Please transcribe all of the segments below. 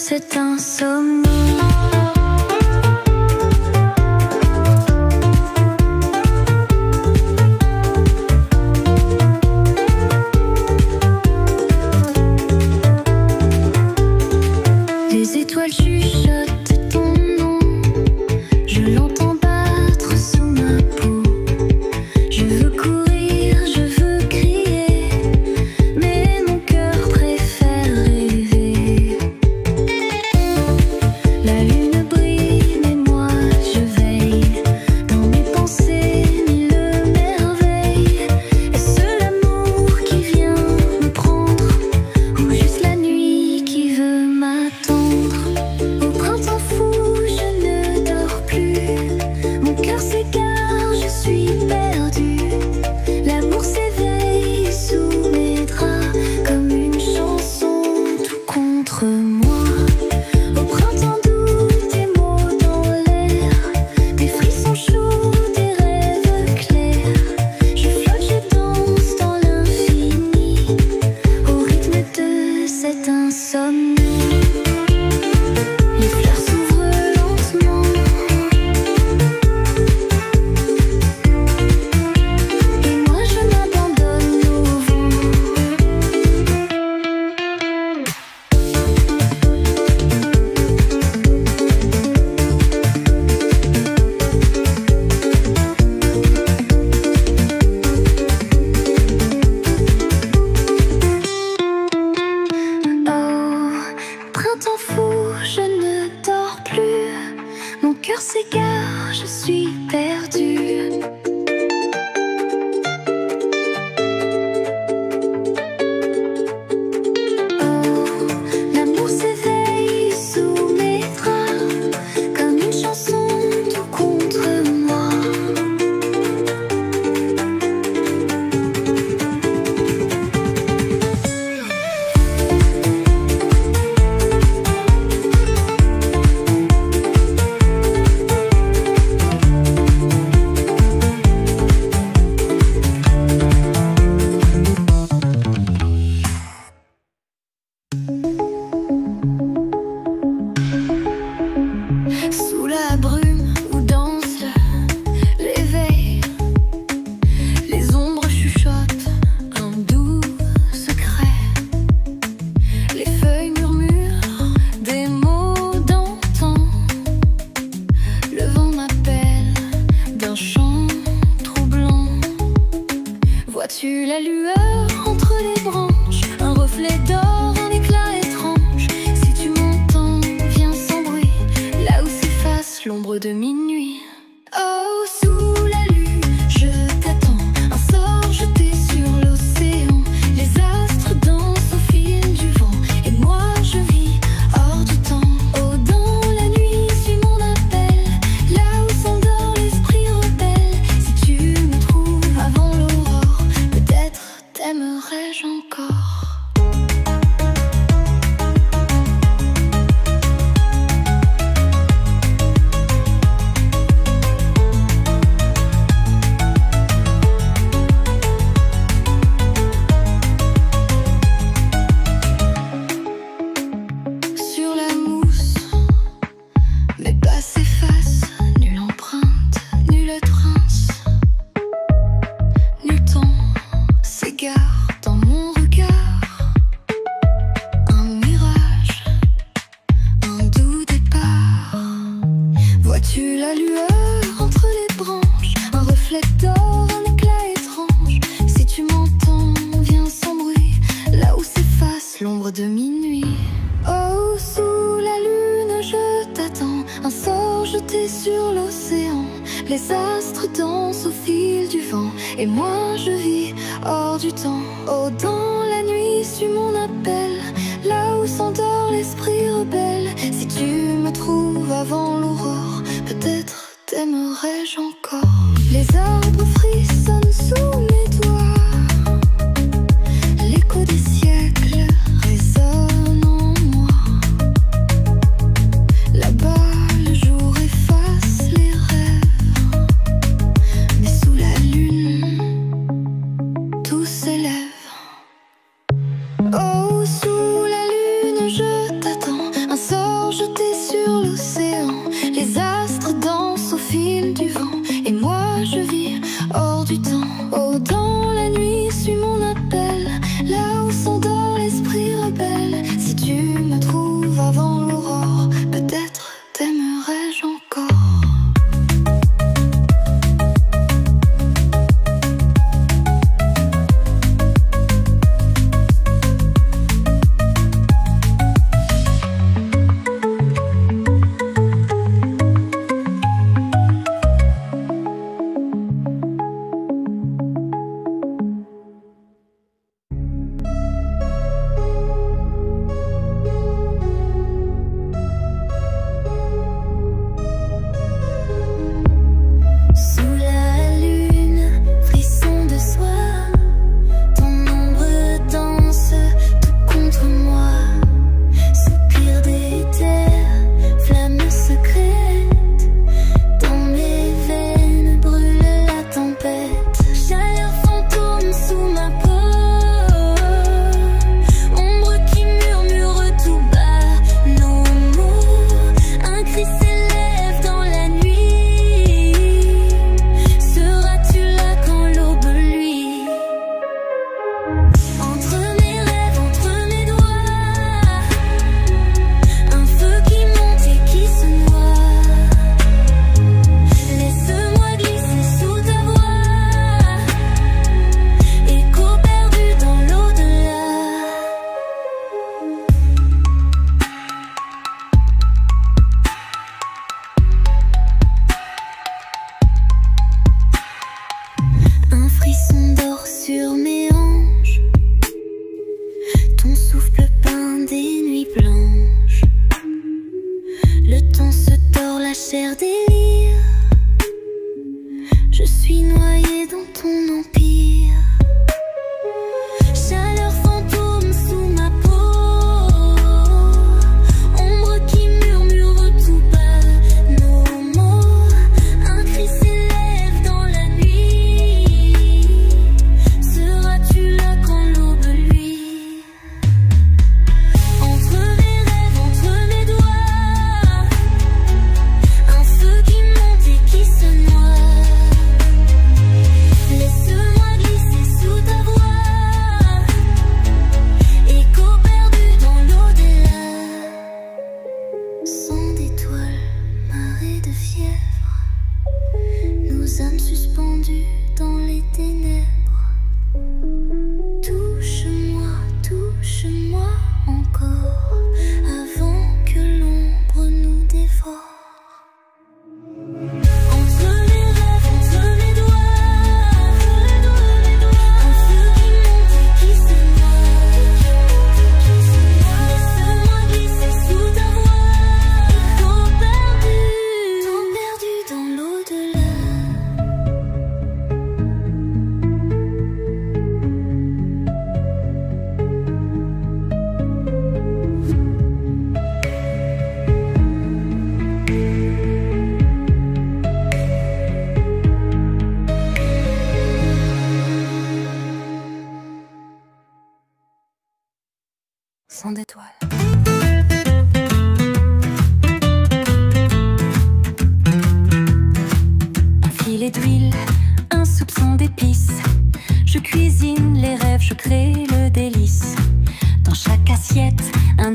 cette insomnie. Les étoiles chuchotent ton nom, je l'entends battre sous ma peau. Je veux courir, je veux crier, mais mon cœur préfère rêver. La lune brille, mais moi je veille. Dans mes pensées, mille merveilles. Est-ce l'amour qui vient me prendre, ou juste la nuit qui veut m'attendre? Au printemps fou, je ne dors plus. Mon cœur s'égare, je suis perdue. L'amour s'éveille sous mes draps, comme une chanson tout contre moi. Au printemps doux, des mots dans l'air, des frissons chauds, des rêves clairs. Je flotte, je danse dans l'infini, au rythme de cette insomnie. Les fleurs s'ouvrent lentement, et moi je m'abandonne au vent. Oh, printemps fou, je ne dors plus. Mon cœur s'égare, je suis perdue. Oh, l'amour s'éveille sous mes draps, comme une chanson tout contre moi. Sous la brume où danse l'éveil, les ombres chuchotent un doux secret. Les feuilles murmurent des mots d'antan. Le vent m'appelle d'un chant troublant. Vois-tu la lueur entre les branches, un reflet d'or, un éclat étrange? Si tu m'entends, viens sans bruit, là où s'efface l'ombre de minuit. Oh, sous la lune, je t'attends, un sort jeté sur l'océan. Les astres dansent au fil du vent, et moi je vis hors du temps. Oh, dans la nuit, suis mon appel, là où s'endort l'esprit rebelle. Si tu me trouves avant l'aurore, peut-être t'aimerais-je encore. Sur la mousse, mes pas s'effacent, nulle empreinte, nulle trace. Nul temps s'égare dans mon regard. Un mirage, un doux départ. Vois-tu la lueur entre les branches, un reflet d'or, un éclat étrange? Si tu m'entends, viens sans bruit, là où s'efface l'ombre de minuit. Oh, sous la lune, je t'attends, un sort jeté sur l'océan. Les astres dansent au fil du vent, et moi je vis hors du temps. Oh, dans la nuit, suis mon appel, là où s'endort l'esprit rebelle. Si tu me trouves avant l'aurore, peut-être t'aimerais-je encore. Les arbres frissonnent sous mes doigts, l'écho des siècles résonne en moi. Là-bas, le jour efface les rêves, mais sous la lune, tout s'élève. Oh, sous la lune, je t'attends, un sort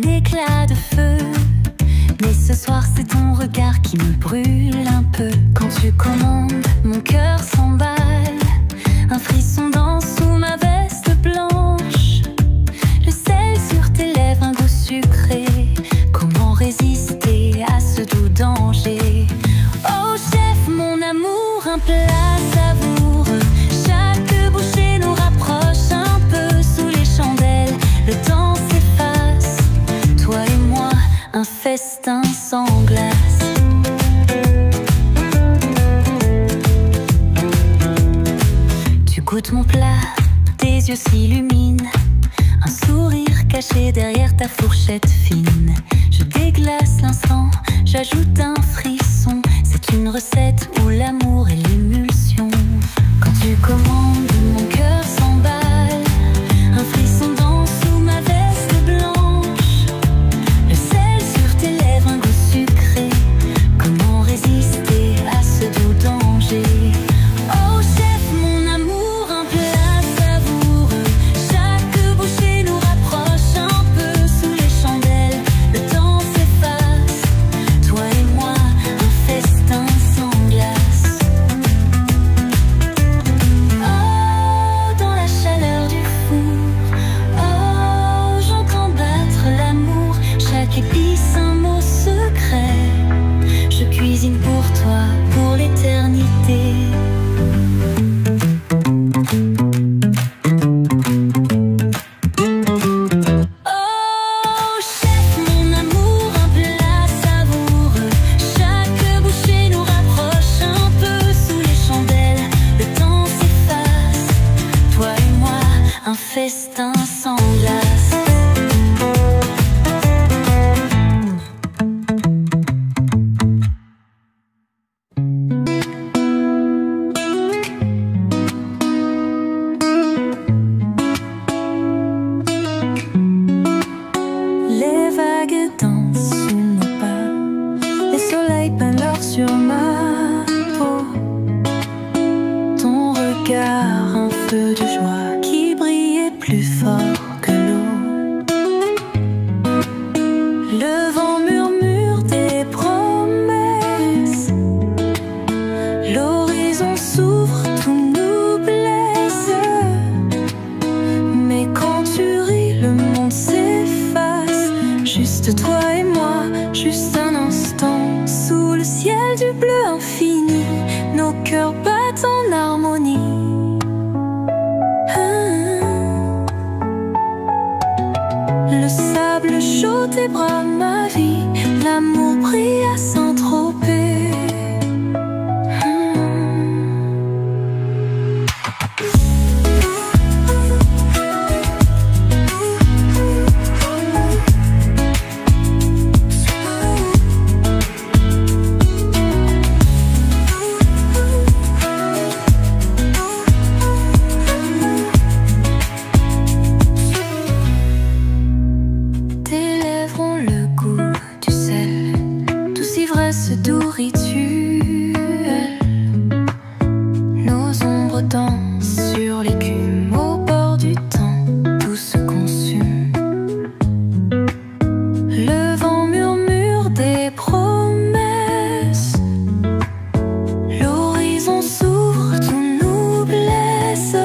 éclat de feu. Mais ce soir c'est ton regard qui me brûle un peu. Quand tu commandes, mon cœur s'emballe. Un frisson danse sous ma veste blanche. Le sel sur tes lèvres, un goût sucré. Comment résister à ce doux danger? Oh chef, mon amour, un plat savoureux. Chaque bouchée nous rapproche un peu sous les chandelles. Le temps s'efface, toi et moi, un festin sans glace. Tu goûtes mon plat, tes yeux s'illuminent. Un sourire caché derrière ta fourchette fine. Je déglace l'instant, j'ajoute un frisson. C'est une recette où l'amour est l'émulsion. Quand tu commandes, mon cœur s'emballe. Un frisson danse sous ma veste blanche. Le sel sur tes lèvres, un goût sucré. Comment résister à ce doux danger? Oh chef, mon amour, un plat savoureux. Chaque bouchée nous rapproche un peu sous les chandelles. Le temps s'efface, toi et moi, un festin sans glace. Oh, dans la chaleur du four, oh, j'entends battre l'amour. Chaque épice, un mot secret. Je cuisine pour toi, pour l'éternité. Oh chef, mon amour, un plat savoureux. Chaque bouchée nous rapproche un peu sous les chandelles. Le temps s'efface, toi et moi, un festin sans glace. Les vagues dansent sous nos pas. Les soleils peignent l'or sur ma peau. Ton regard, un feu de joie qui brillait plus fort que l'eau. Le vent murmure des promesses. L'horizon s'ouvre, tout nous blesse. Mais quand tu ris, le monde s'efface. Juste toi et moi, juste un instant. Sous le ciel du bleu infini, nos cœurs battent en harmonie. Le sable chaud, tes bras, ma vie. L'amour brille à Saint-Tropez. Tes lèvres ont le goût du sel, douce ivresse, doux rituel. Nos ombres dansent sur l'écume au bord du temps, tout se consume. Le vent murmure des promesses. L'horizon s'ouvre, tout nous blesse.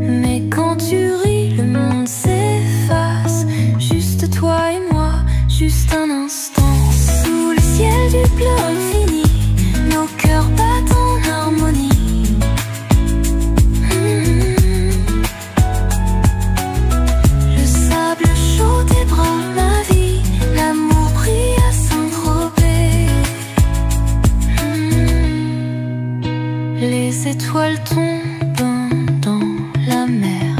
Mais quand tu ris, le monde s'efface. Juste toi et moi, juste un instant. Sous le ciel du bleu infini, nos cœurs battent en harmonie. Le sable chaud, tes bras, ma vie. L'amour brille à Saint-Tropez. Les étoiles tombent dans la mer.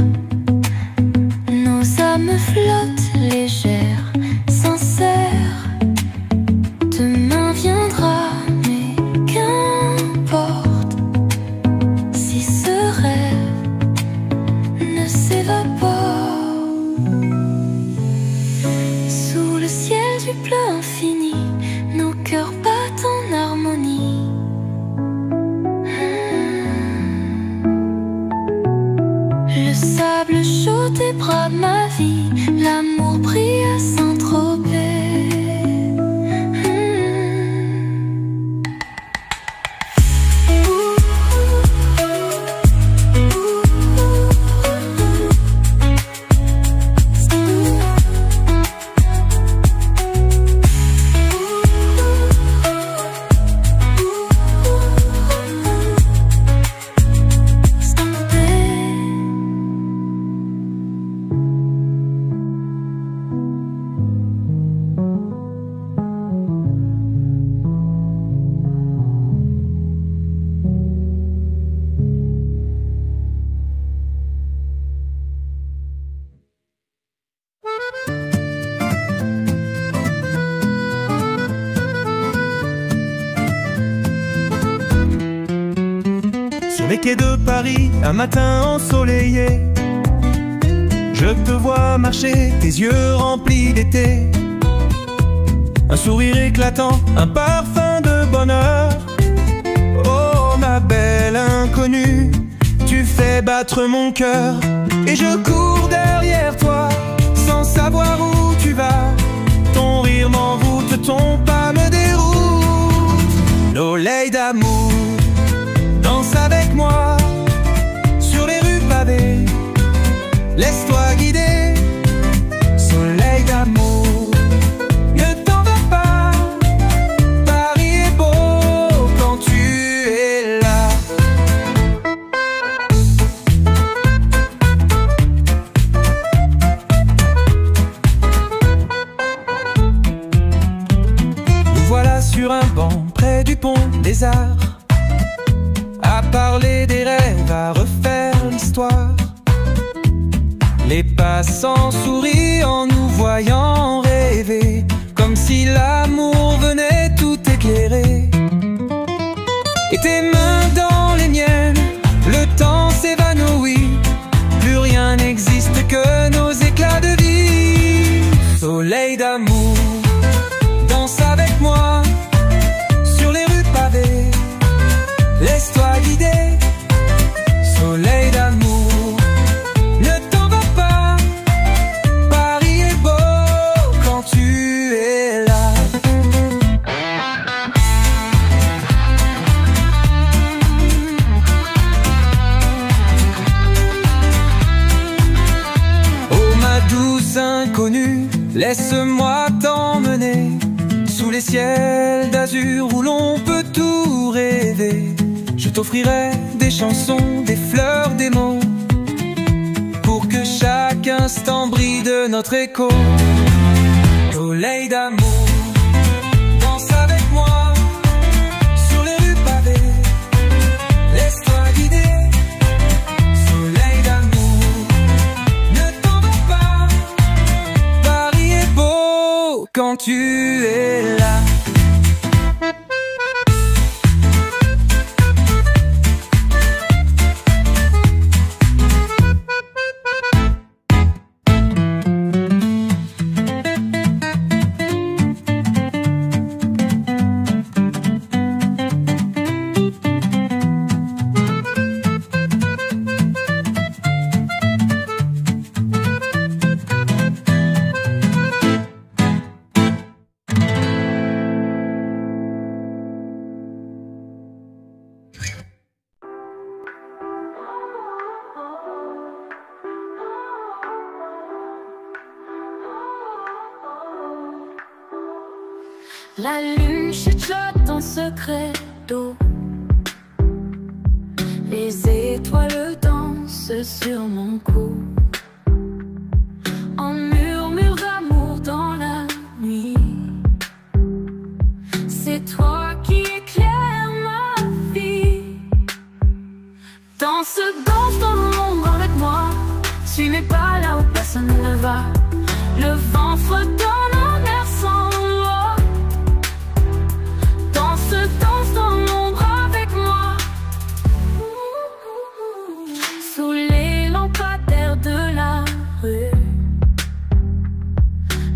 Nos âmes flottent légères, sincères. Demain viendra, mais qu'importe si ce rêve ne s'évapore. Sous le ciel du bleu infini, nos cœurs battent en harmonie. Le sable chaud, tes bras, ma vie. L'amour brille les quais de Paris, un matin ensoleillé. Je te vois marcher, tes yeux remplis d'été. Un sourire éclatant, un parfum de bonheur. Oh ma belle inconnue, tu fais battre mon cœur. Et je cours derrière toi, sans savoir où tu vas. Ton rire m'envoûte, ton pas me déroute. L'oleil d'amour danse avec moi sur les rues pavées. Laisse-toi guider, soleil d'amour. Ne t'en va pas, Paris est beau quand tu es là. Nous voilà sur un banc près du pont des Arts, à parler des rêves, à refaire l'histoire. Les passants sourient en nous voyant rêver, comme si l'amour venait tout éclairer. Et tes mains dans les miennes, le temps s'évanouit. Plus rien n'existe que nos éclats de vie. Soleil d'amour, danse avec moi sur les rues pavées. Laisse-toi guider, soleil d'amour. Ne t'en va pas, Paris est beau quand tu es là. Oh ma douce inconnue, laisse-moi t'emmener sous les ciels d'azur où l'on peut tout rêver. Je t'offrirai des chansons, des fleurs, des mots, pour que chaque instant brille de notre écho. Soleil d'amour, danse avec moi sur les rues pavées. Laisse-toi guider, soleil d'amour. Ne t'en va pas, Paris est beau quand tu es là. La lune chuchote en secret d'eau. Les étoiles dansent sur mon cou. En murmure d'amour dans la nuit. C'est toi qui éclaires ma vie. Danse, danse dans l'ombre avec moi. Tu n'es pas là où personne ne va. Le vent fredonne en air sans loi. Danse dans l'ombre avec moi. Sous les lampadaires de la rue,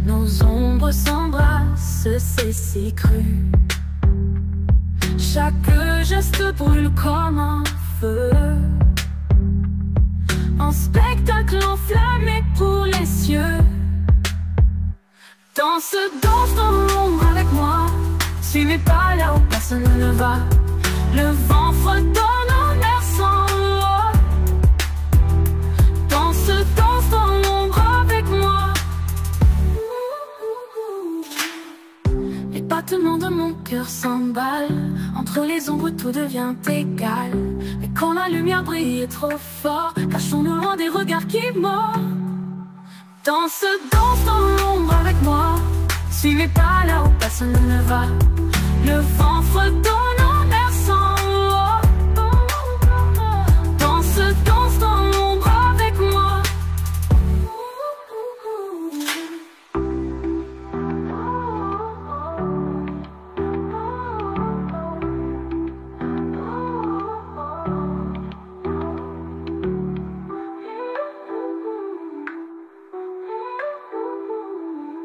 nos ombres s'embrassent, c'est si cru. Chaque geste brûle comme un feu. Un spectacle enflammé pour les cieux. Danse, danse dans l'ombre avec moi. Tu n'es pas là où personne ne va. Le vent fredonne en air sans loi. Danse, danse dans l'ombre avec moi. Les battements de mon cœur s'emballent. Entre les ombres tout devient égal. Mais quand la lumière brille trop fort, cachons-nous loin des regards qui mordent. Danse, danse dans l'ombre avec moi. Tu n'es pas là où personne ne va. Le vent fredonne en air sans loi. Danse, danse dans l'ombre avec moi.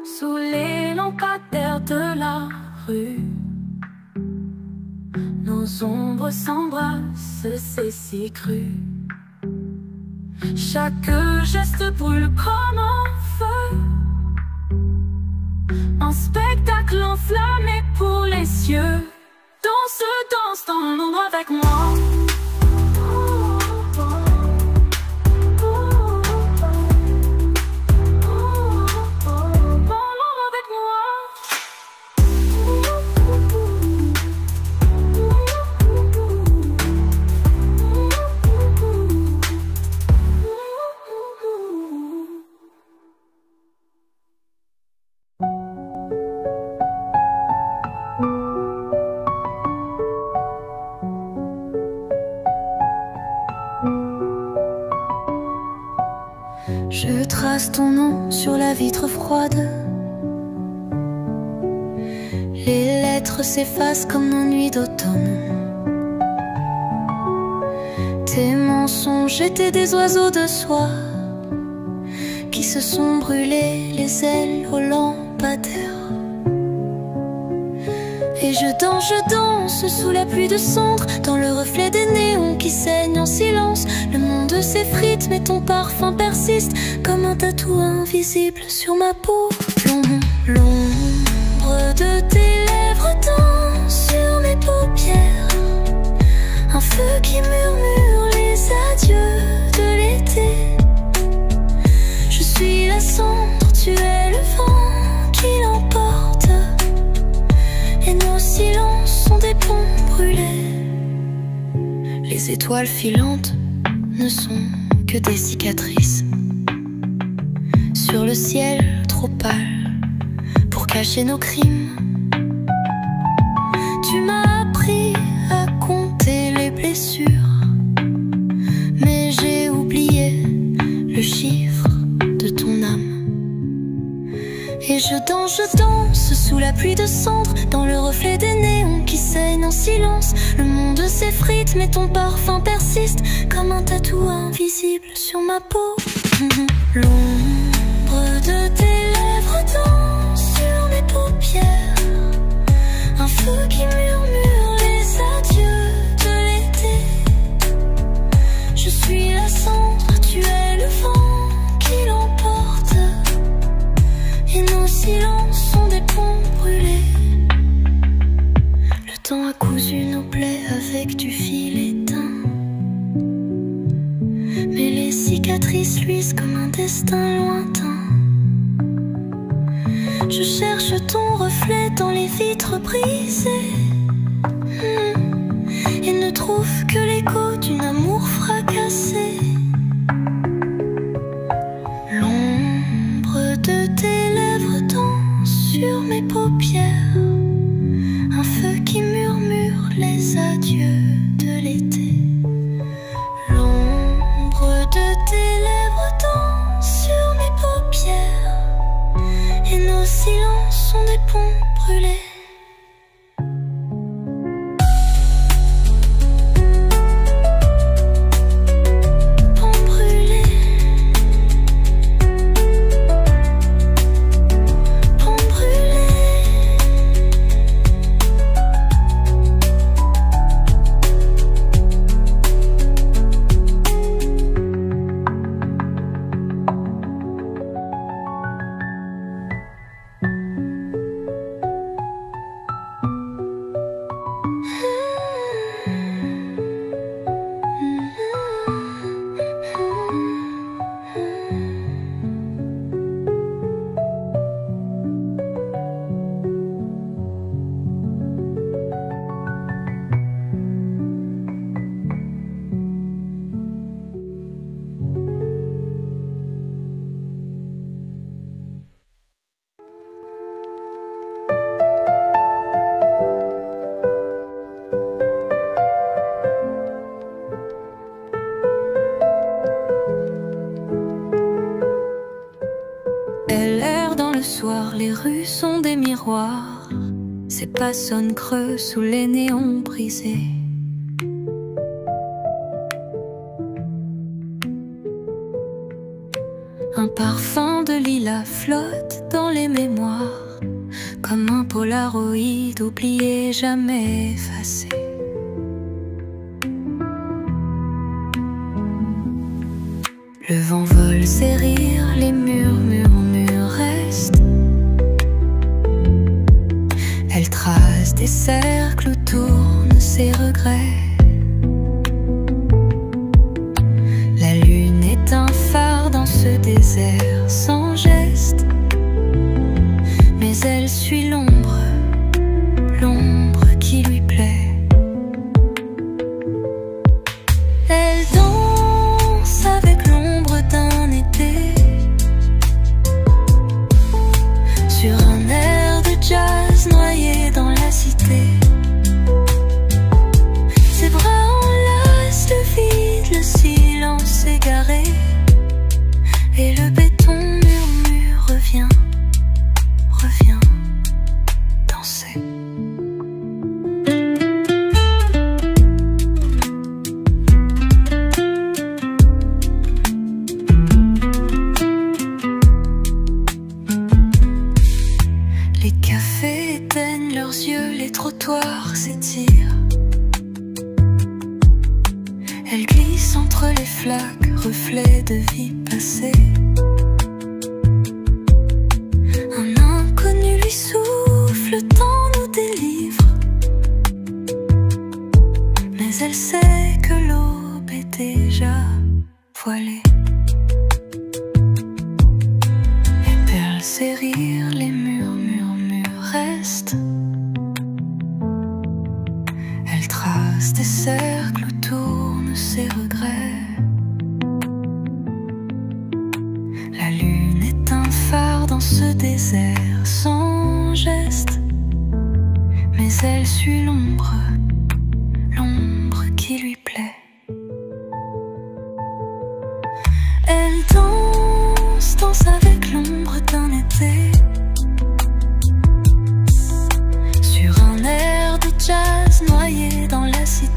sous les lampadaires de la rue. Nos ombres s'embrassent, c'est si cru. Chaque geste brûle comme un feu, un spectacle enflammé pour les cieux. Danse, danse dans l'ombre avec moi. Je trace ton nom sur la vitre froide. Les lettres s'effacent comme nos nuits d'automne. Tes mensonges étaient des oiseaux de soie qui se sont brûlés les ailes au lampadaire. Et je danse sous la pluie de cendres, dans le reflet des néons qui saignent en silence. Le monde s'effrite mais ton parfum persiste comme un tatou invisible sur ma peau. L'ombre de tes lèvres danse sur mes paupières, un feu qui murmure les adieux de l'été. Je suis la cendre, tu es le vent qui l'emporte, et nos silences sont des ponts brûlés. Les étoiles filantes ne sont que des cicatrices sur le ciel trop pâle pour cacher nos crimes. Tu m'as appris à compter les blessures, mais j'ai oublié le chiffre de ton âme. Et je danse sous la pluie de cendres, dans le reflet des néons qui saignent en silence. Le monde s'effrite mais ton parfum persiste comme un tatou invisible sur ma peau. L'ombre de tes lèvres danse sur mes paupières, un feu qui murmure les adieux de l'été. Je suis la cendre, tu es le vent qui l'emporte, et nos silences sont des ponts brûlés. Le temps a cousu nos plaies avec du fil éteint, mais les cicatrices luisent comme un destin lointain. Je cherche ton reflet dans les vitres brisées, et ne trouve que l'écho d'un amour fracassé. L'ombre de tes lèvres danse sur mes paupières, un feu qui murmure les adieux de l'été. L'ombre de tes lèvres danse sur mes paupières, et nos silences sont des ponts brûlés. Les rues sont des miroirs, ces pas sonnent creux sous les néons brisés. Un parfum de lilas flotte dans les mémoires, comme un polaroid oublié, jamais effacé. Le vent vole ses rires, les murmures restent. Elle trace des cercles où tournent ses regrets. La lune est un phare dans ce désert sans geste, mais elle suit l'ombre, l'ombre qui lui plaît. Elle danse avec l'ombre d'un été sur un air de jazz noyé dans la cité. Ses bras enlacent le vide, le silence égaré, et le béton murmure reviens danser. Les cafés éteignent leurs yeux, les trottoirs s'étirent. Elle glisse entre les flaques, reflets de vie passée. Un inconnu lui souffle, le temps nous délivre, mais elle sait que l'aube est déjà voilée. Les perles, ses rires, les murmures restent. Elle trace des cercles où tournent ses regrets. La lune est un phare dans ce désert sans geste, mais elle suit l'ombre, l'ombre qui lui plaît. Elle danse avec l'ombre d'un été sur un air de jazz noyé dans la cité.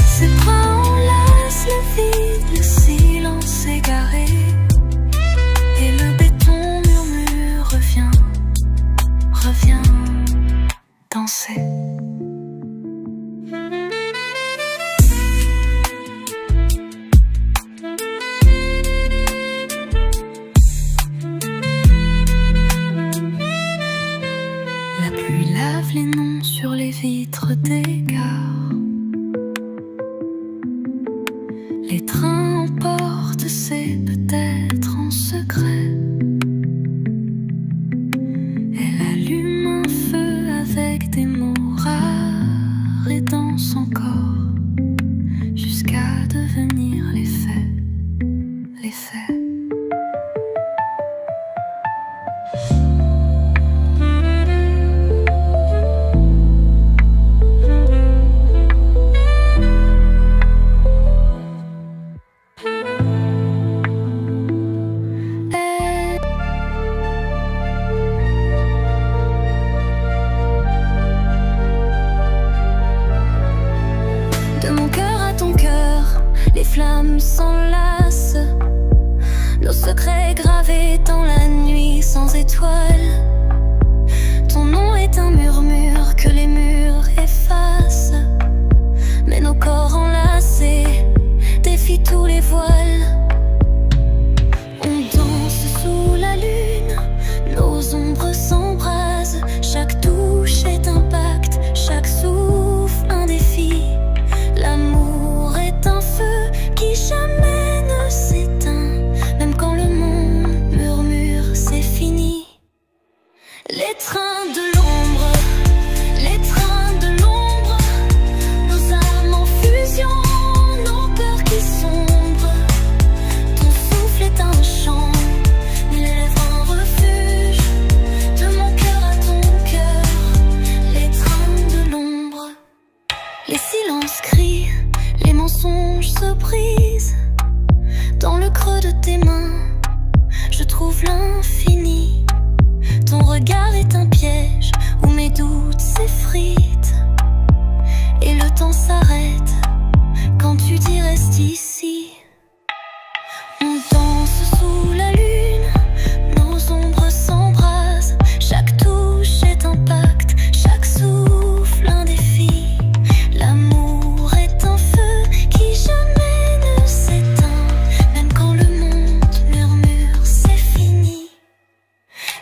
Ses bras enlacent le vide, le silence égaré, et le béton murmure reviens danser.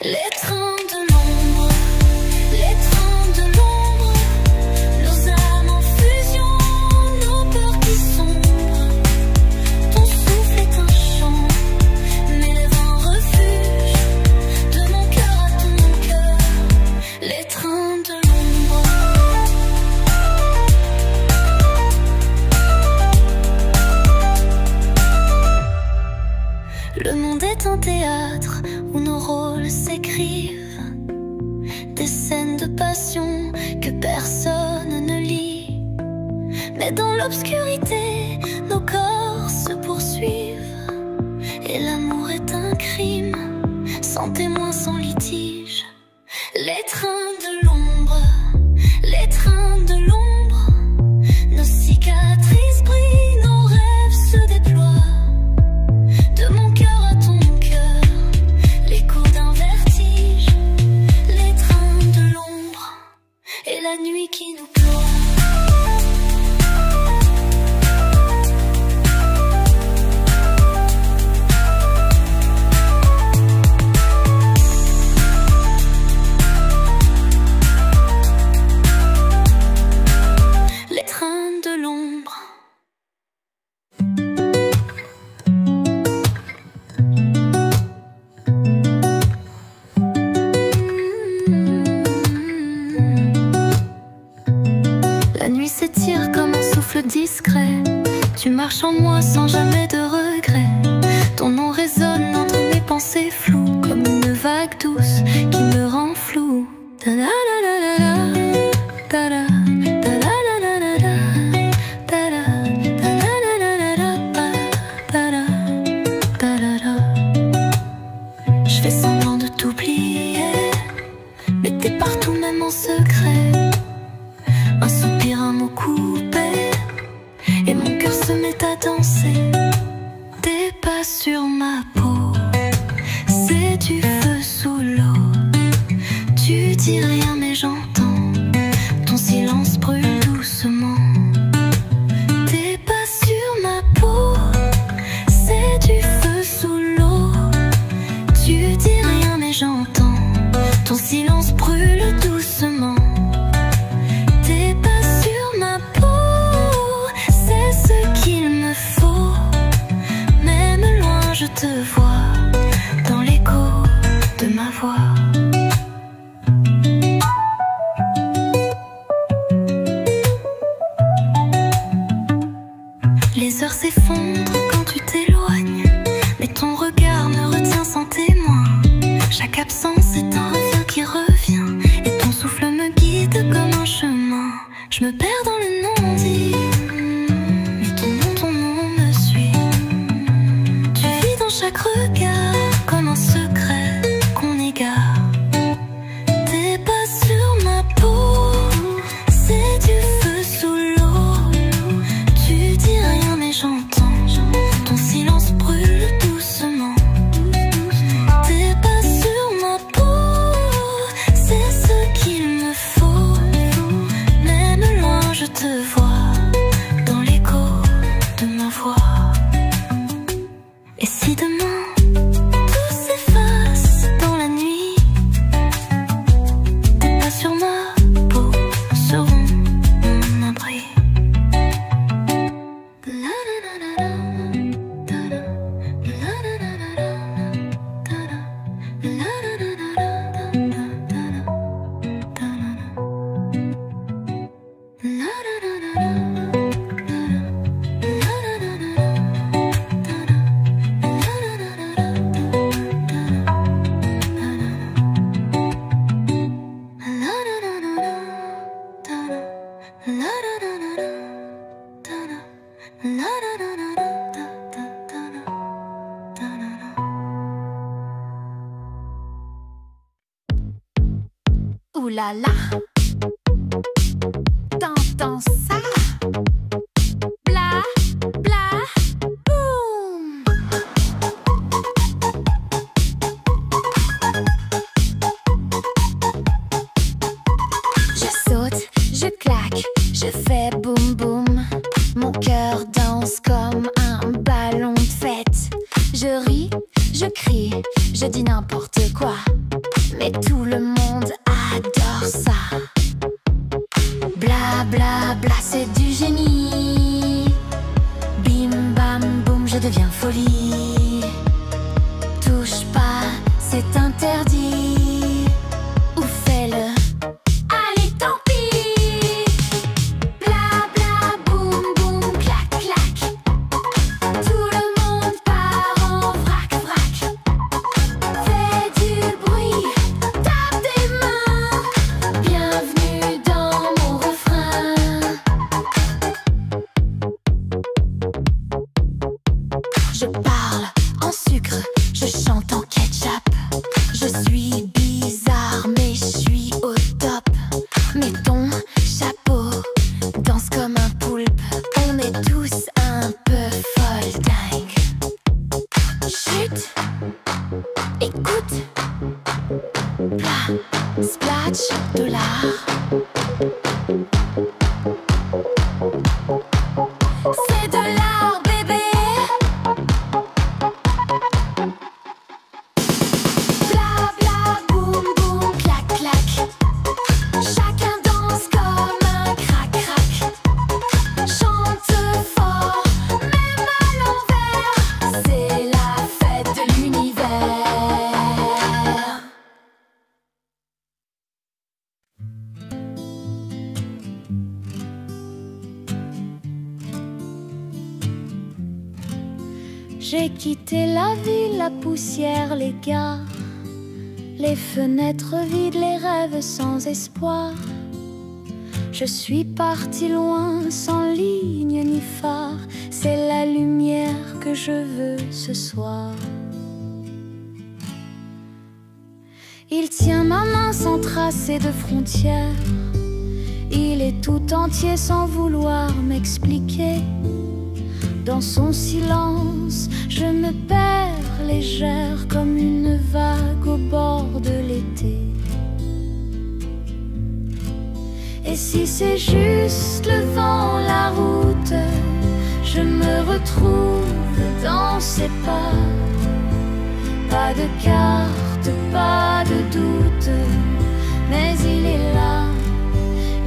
Les trains de l'ombre, les trains de l'ombre, nos âmes en fusion, nos peurs qui sombrent. Ton souffle est un chant, mes vents refuge, de mon cœur à ton cœur. Les trains de l'ombre. Le monde est un théâtre où nos rôles s'écrivent, des scènes de passion que personne ne lit. Mais dans l'obscurité, nos corps se poursuivent, et l'amour est un crime, sans témoin, sans litige. Les trains de l'ombre, les trains de l'ombre, nos cicatrices brillent, nos rêves se déploient. De mon cœur à ton cœur, l'écho d'un vertige, les trains de l'ombre et la nuit qui nous ploie. Les trains de l'ombre. La nuit s'étire comme un souffle discret. Tu marches en moi sans jamais de regret. Ton nom résonne entre mes pensées floues, comme une vague douce qui me rend flou. Ta-da-da-da-da-da, ta-da, ta-da-da-da-da-da, ta-da, ta-da-da-da-da-da, ta-da, ta-da-da. Je fais semblant de t'oublier, mais t'es partout même en secret. Un soupir, un mot coupé, et mon cœur se met à danser. Tes pas sur ma peau, c'est du feu sous l'eau. Tu dis rien mais j'entends, ton silence brûle doucement. Tes pas sur ma peau, c'est du feu sous l'eau. Tu dis rien mais j'entends, ton silence brûle doucement. Je te vois dans l'écho de ma voix. Les heures s'effondrent quand tu t'éloignes, mais ton regard me retient sans témoin. Chaque absence est un refrain qui revient, et ton souffle me guide comme un chemin. Je me perds dans le non-dit, mais ton nom me suit. Chaque regard comme un secret qu'on égare. Tes pas sur ma peau, c'est du feu sous l'eau. Tu dis rien mais j'entends, ton silence brûle doucement. Tes pas sur ma peau, c'est ce qu'il me faut. Même loin je te vois dans l'écho de ma voix. Et si demain tout s'efface dans la nuit, tes pas sur ma peau seront mon abri. Ouh là là, t'entends ça? Bla, bla, boum. Je saute, je claque, je fais boum boum. Mon cœur danse comme un ballon de fête. Je ris, je crie, je dis n'importe quoi. mais tout le monde adore ça. Bla bla bla, c'est du génie. Bim bam boum, je deviens folie. Touche pas, c'est interdit. Ou fais-le, allez tant pis. Bla bla boum boum, clac clac. Tout le monde part en vrac vrac. Fais du bruit, tape des mains. Bienvenue dans mon refrain. Je parle en sucre, je chante en ketchup. Je suis bizarre mais je suis au top. Mets ton chapeau, danse comme un poulpe. On est tous un peu folle dingue. Chut, écoute. Plat, splash, dollar. C'est de l'art, bébé. Bla bla boum boum, clac clac. Chacun danse comme un crac crac. Chante fort, même à l'envers. C'est la fête de l'univers. J'ai quitté la ville, la poussière, les gares, les fenêtres vides, les rêves sans espoir. Je suis partie loin, sans ligne ni phare. C'est la lumière que je veux ce soir. Il tient ma main sans tracer de frontières. Il est tout entier sans vouloir m'expliquer. Dans son silence, je me perds légère comme une vague au bord de l'été. Et si c'est juste le vent, la route, je me retrouve dans ses pas. Pas de carte, pas de doute, mais il est là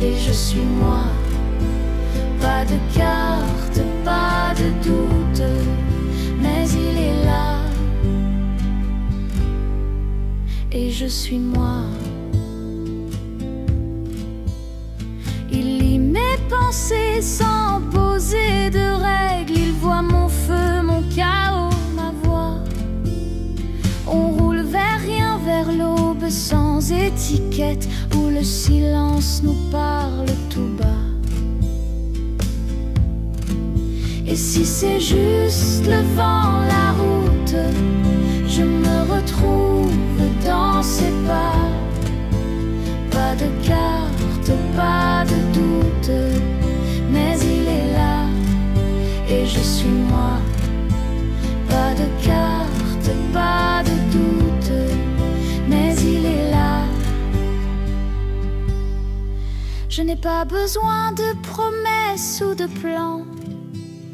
et je suis moi. Pas de carte, pas de doute, mais il est là et je suis moi. Il lit mes pensées sans poser de règles. Il voit mon feu, mon chaos, ma voix. On roule vers rien, vers l'aube sans étiquette, où le silence nous parle tout bas. Et si c'est juste le vent, la route, je me retrouve dans ses pas. Pas de carte, pas de doute, mais il est là et je suis moi. Pas de carte, pas de doute, mais il est là. Je n'ai pas besoin de promesses ou de plans.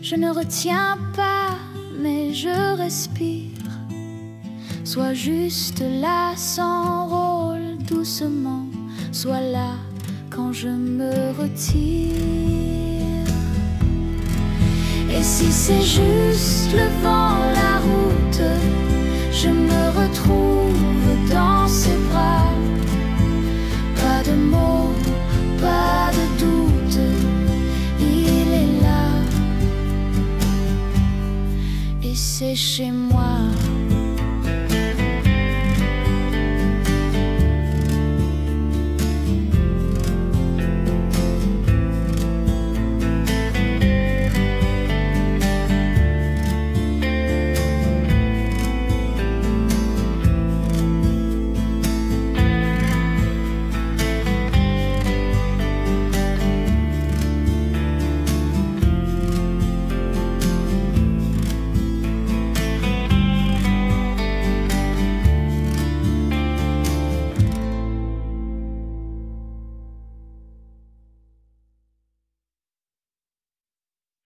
Je ne retiens pas, mais je respire. Sois juste là sans rôle, doucement. Sois là quand je me retire. Et si c'est juste le vent, la route, je me retrouve dans ses bras. Pas de mots, pas de doute, il est là. Et c'est chez moi.